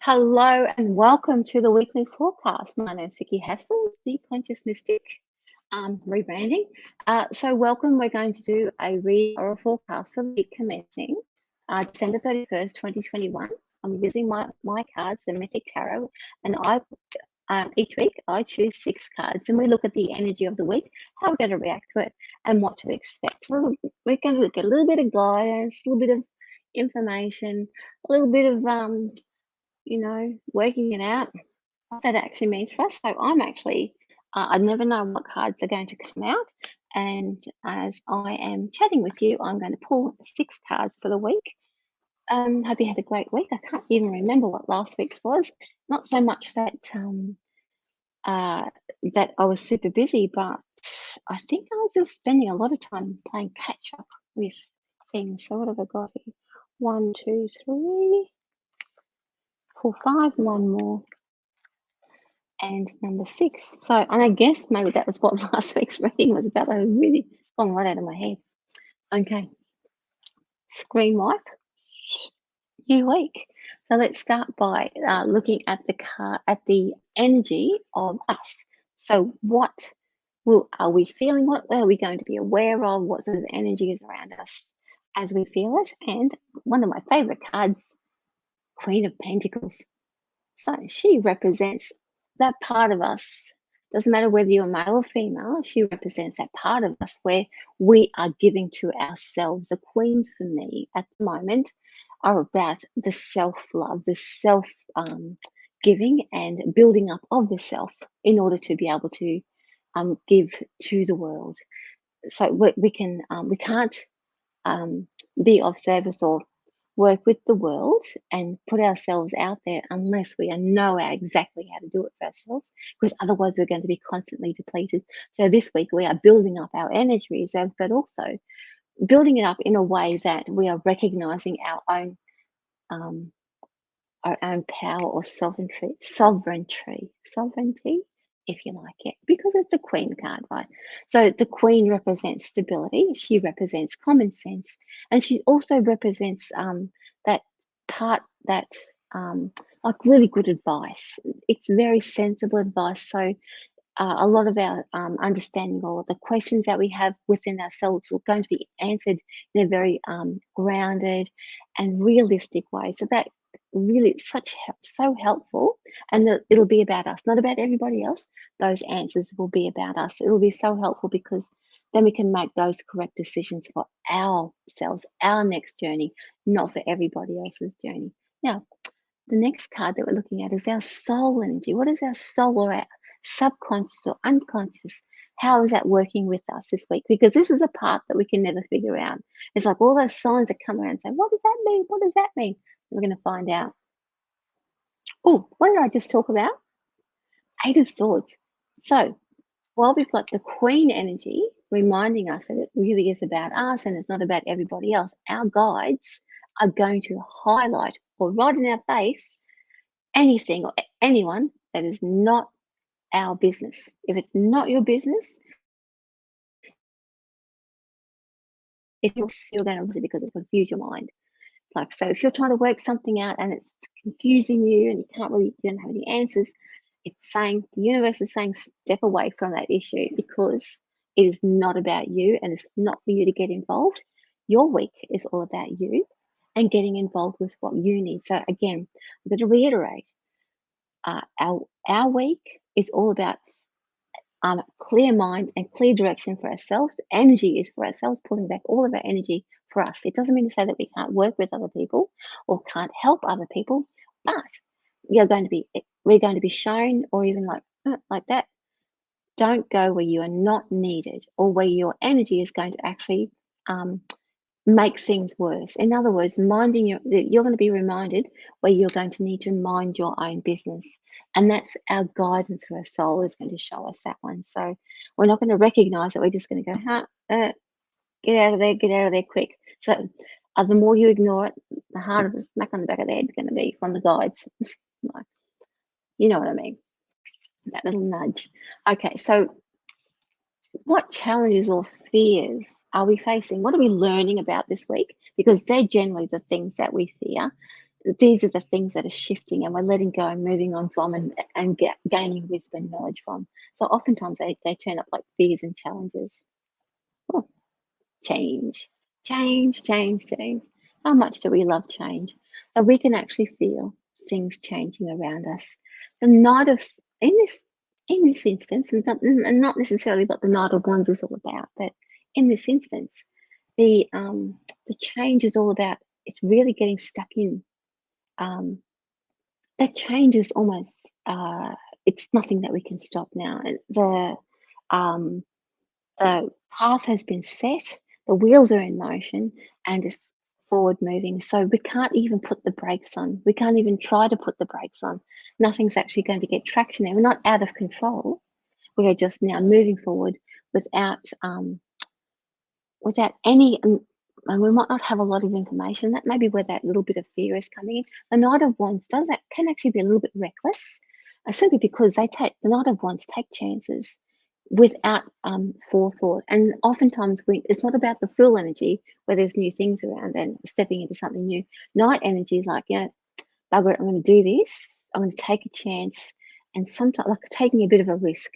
Hello and welcome to the weekly forecast. My name is Vicki Haspel, the Conscious Mystic rebranding. So welcome, we're going to do a read or a forecast for the week commencing December 31st, 2021. I'm using my cards, the Mythic Tarot, and each week I choose 6 cards and we look at the energy of the week, how we're going to react to it and what to expect. So we're going to get a little bit of guidance, a little bit of information, a little bit of working it out, what that actually means for us. So I'm actually, I never know what cards are going to come out. And as I am chatting with you, I'm going to pull 6 cards for the week. Hope you had a great week. I can't even remember what last week's was. Not so much that that I was super busy, but I think I was just spending a lot of time playing catch up with things. So what have I got here? 1, 2, 3, 4, 5, one more, and number 6. So, and I guess maybe that was what last week's reading was about. I really gone right out of my head. Okay, screen wipe, new week. So let's start by looking at the energy of us. So what are we feeling? What are we going to be aware of? What sort of energy is around us as we feel it? And one of my favorite cards, Queen of Pentacles. So she represents that part of us. Doesn't matter whether you're male or female, she represents that part of us where we are giving to ourselves. The queens for me at the moment are about the self-love, the self-giving and building up of the self in order to be able to give to the world. So we can't be of service or work with the world and put ourselves out there unless we know exactly how to do it for ourselves, because otherwise we're going to be constantly depleted. So this week we are building up our energy reserves, but also building it up in a way that we are recognizing our own power or sovereignty, if you like it, because it's a queen card, right? So the queen represents stability. She represents common sense, and she also represents that part that like really good advice. It's very sensible advice. So a lot of our understanding or the questions that we have within ourselves are going to be answered in a very grounded and realistic way. So that really so helpful, and it'll be about us, not about everybody else. Those answers will be about us. It'll be so helpful because then we can make those correct decisions for ourselves, our next journey, not for everybody else's journey. Now, the next card that we're looking at is our soul energy. What is our soul or our subconscious or unconscious? How is that working with us this week? Because this is a part that we can never figure out. It's like all those signs that come around and say, what does that mean? What does that mean? We're going to find out. Oh, what did I just talk about? 8 of Swords. So while we've got the Queen energy reminding us that it really is about us and it's not about everybody else, our guides are going to highlight or right in our face anything or anyone that is not our business. If it's not your business, you're going to lose it because it's confused your mind. Like, so if you're trying to work something out and it's confusing you and you don't have any answers, it's saying, the universe is saying, step away from that issue because it is not about you and it's not for you to get involved. Your week is all about you and getting involved with what you need. So again, I'm going to reiterate, our week is all about clear mind and clear direction for ourselves. Energy is for ourselves, pulling back all of our energy for us. It doesn't mean to say that we can't work with other people or can't help other people, but we're going to be shown, or even like that. Don't go where you are not needed or where your energy is going to actually make things worse. In other words, you're going to be reminded where you're going to need to mind your own business. And that's our guidance for our soul is going to show us that one. So we're not going to recognize it. We're just going to go, get out of there quick. So the more you ignore it, the harder the smack on the back of the head is going to be from the guides. You know what I mean? That little nudge. Okay, so what challenges or fears are we facing? What are we learning about this week? Because they're generally the things that we fear. these are the things that are shifting and we're letting go and moving on from and gaining wisdom and knowledge from. So oftentimes they turn up like fears and challenges. Oh, change, change, change, change. How much do we love change? So we can actually feel things changing around us. The Knight of in this instance, and not necessarily what the Knight of Wands is all about, but in this instance, the change is all about. It's really getting stuck in. That change is almost. It's nothing that we can stop now. Um, the path has been set, the wheels are in motion, and it's forward moving. So we can't even put the brakes on. We can't even try to put the brakes on. Nothing's actually going to get traction there. We're not out of control. We are just now moving forward without without any. And we might not have a lot of information. That may be where that little bit of fear is coming in. The Knight of Wands can actually be a little bit reckless, simply because the Knight of Wands take chances without forethought. And oftentimes it's not about the full energy where there's new things around and stepping into something new. Night energy is like, yeah, bugger it, I'm going to do this. I'm going to take a chance, and sometimes like taking a bit of a risk.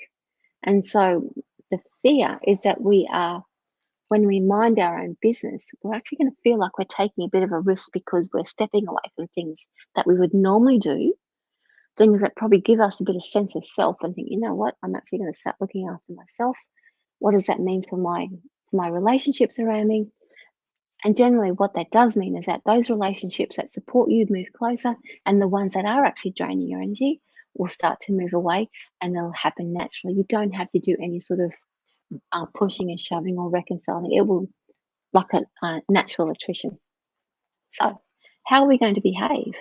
And so the fear is that when we mind our own business, we're actually going to feel like we're taking a bit of a risk because we're stepping away from things that we would normally do, things that probably give us a bit of sense of self, and think, you know what, I'm actually going to start looking after myself. What does that mean for my relationships around me? And generally what that does mean is that those relationships that support you move closer, and the ones that are actually draining your energy will start to move away, and they'll happen naturally. You don't have to do any sort of pushing and shoving or reconciling. It will, like a natural attrition. So how are we going to behave?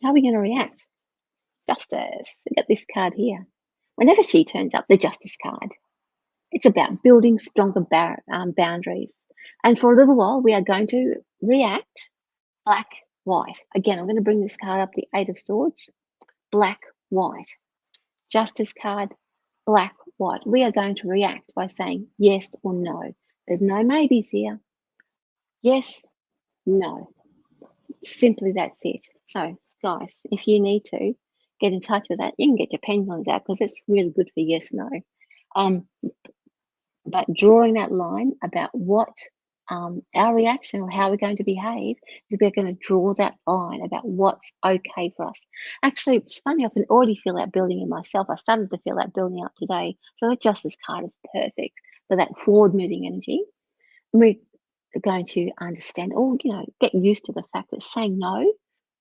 How are we going to react? Justice. We got this card here. Whenever she turns up, the Justice card, it's about building stronger boundaries. And for a little while, we are going to react black, white. Again, I'm going to bring this card up, the Eight of Swords, black, white. Justice card, black, white. We are going to react by saying yes or no. There's no maybes here. Yes, no. Simply that's it. So, guys, if you need to get in touch with that, you can get your pendulums out because it's really good for yes, no. But drawing that line about what our reaction or how we're going to behave is, we're going to draw that line about what's okay for us. Actually, it's funny, I can already feel that building in myself. I started to feel that building up today. So the Justice card is perfect for that forward moving energy. We're going to understand, or get used to the fact that saying no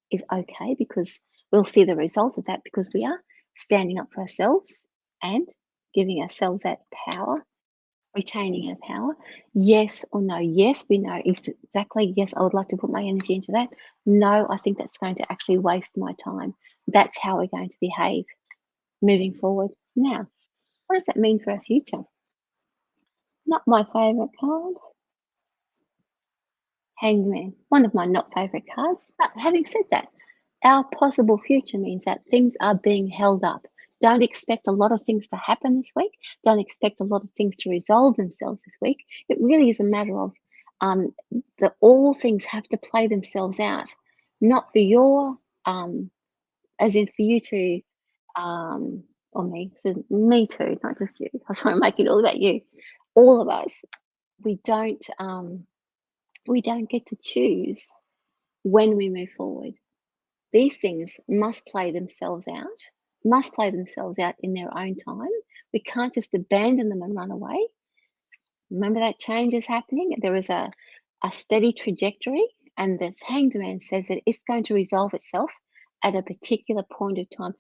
is okay, because we'll see the results of that, because we are standing up for ourselves and giving ourselves that power, retaining our power. Yes or no. Yes, we know exactly. Yes, I would like to put my energy into that. No, I think that's going to actually waste my time. That's how we're going to behave moving forward. Now, what does that mean for our future? Not my favourite card. Hanged Man, one of my not favourite cards. But having said that, our possible future means that things are being held up. Don't expect a lot of things to happen this week. Don't expect a lot of things to resolve themselves this week. It really is a matter of that all things have to play themselves out, not for your, as in for you to, or me, so me too, not just you. I was trying to make it all about you. All of us, we don't get to choose when we move forward. These things must play themselves out in their own time. We can't just abandon them and run away. Remember that change is happening. There is a steady trajectory, and the Hanged Man says that it's going to resolve itself at a particular point of time.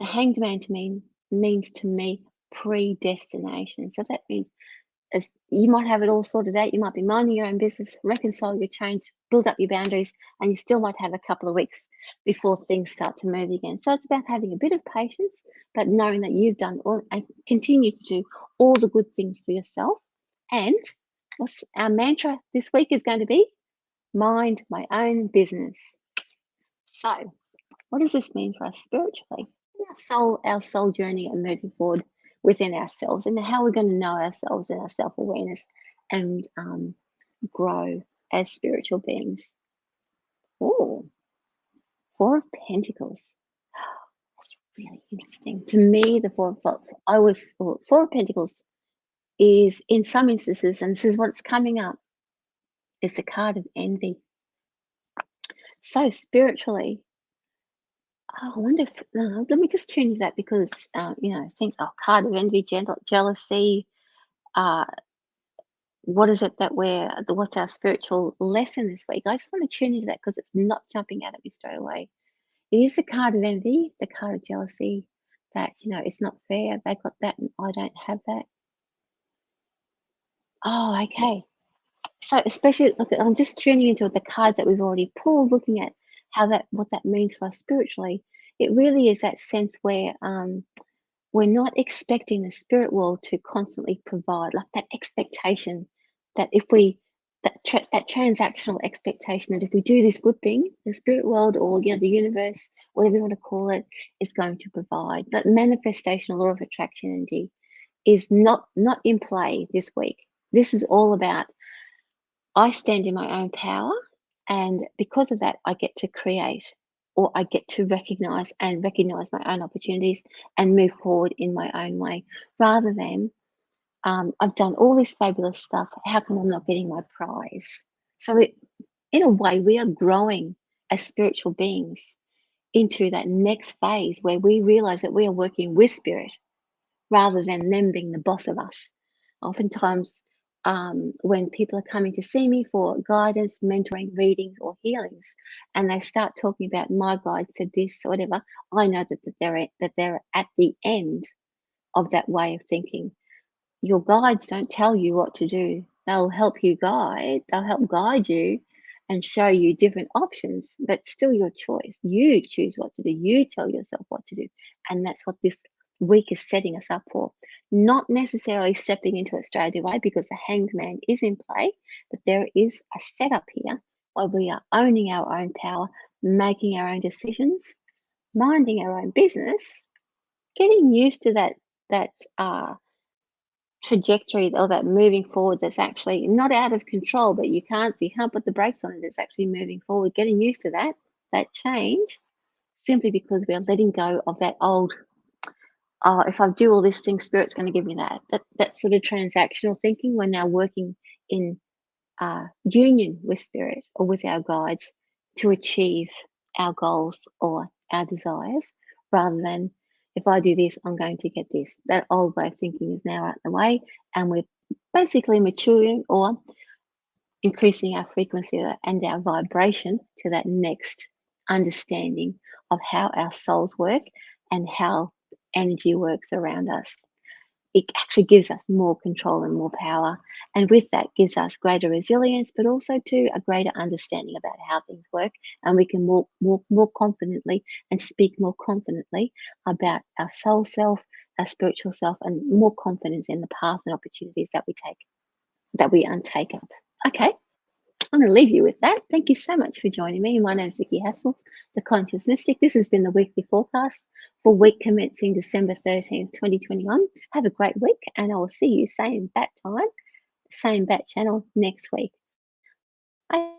The Hanged Man means to me predestination. So that means, as you might have it all sorted out, you might be minding your own business, reconcile your change, build up your boundaries, and you still might have a couple of weeks before things start to move again. So it's about having a bit of patience, but knowing that you've done all and continue to do all the good things for yourself. And what's our mantra this week is going to be? Mind my own business. So what does this mean for us spiritually? Our soul journey and moving forward within ourselves, and how we're going to know ourselves and our self-awareness, and grow as spiritual beings. Oh, Four of Pentacles. That's really interesting. To me, the Four of Pentacles is, in some instances, and this is what's coming up, is the card of envy. So spiritually, I wonder if, let me just tune to that, because, things, card of envy, jealousy, uh, what is it that what's our spiritual lesson this week? I just want to tune into that because it's not jumping out at me straight away. It is the card of envy, the card of jealousy, that, it's not fair. They got that and I don't have that. Oh, okay. So especially, look, I'm just tuning into the cards that we've already pulled, looking at what that means for us spiritually. It really is that sense where we're not expecting the spirit world to constantly provide, like that expectation that if we that transactional expectation that if we do this good thing, the spirit world, or the universe, whatever you want to call it, is going to provide. That manifestation, law of attraction energy, is not in play this week. This is all about, I stand in my own power, and because of that, I get to create, or I get to recognize my own opportunities and move forward in my own way, rather than, I've done all this fabulous stuff. How come I'm not getting my prize? So, in a way, we are growing as spiritual beings into that next phase where we realize that we are working with spirit rather than them being the boss of us. Oftentimes, when people are coming to see me for guidance, mentoring, readings, or healings, and they start talking about, my guide said this or whatever, I know that they're at the end of that way of thinking. Your guides don't tell you what to do. They'll help guide you and show you different options, but still your choice. You choose what to do. You tell yourself what to do. And that's what this week is setting us up for. Not necessarily stepping into it straight away, because the Hanged Man is in play, but there is a setup here where we are owning our own power, making our own decisions, minding our own business, getting used to that trajectory, or that moving forward, that's actually not out of control, but you can't put the brakes on it. It's actually moving forward, getting used to that change, simply because we are letting go of that old, if I do all this thing, spirit's going to give me that sort of transactional thinking. We're now working in union with spirit, or with our guides, to achieve our goals or our desires, rather than, if I do this, I'm going to get this. That old way of thinking is now out of the way, and we're basically maturing, or increasing our frequency and our vibration to that next understanding of how our souls work and how energy works around us. It actually gives us more control and more power, and with that gives us greater resilience, but also to a greater understanding about how things work, and we can walk more confidently and speak more confidently about our soul self, our spiritual self, and more confidence in the paths and opportunities that we take up. Okay, I'm going to leave you with that. Thank you so much for joining me. My name is Vicki Hassels, the Conscious Mystic. This has been the weekly forecast for week commencing December 13th, 2021. Have a great week, and I will see you same bat time, same bat channel next week. Bye.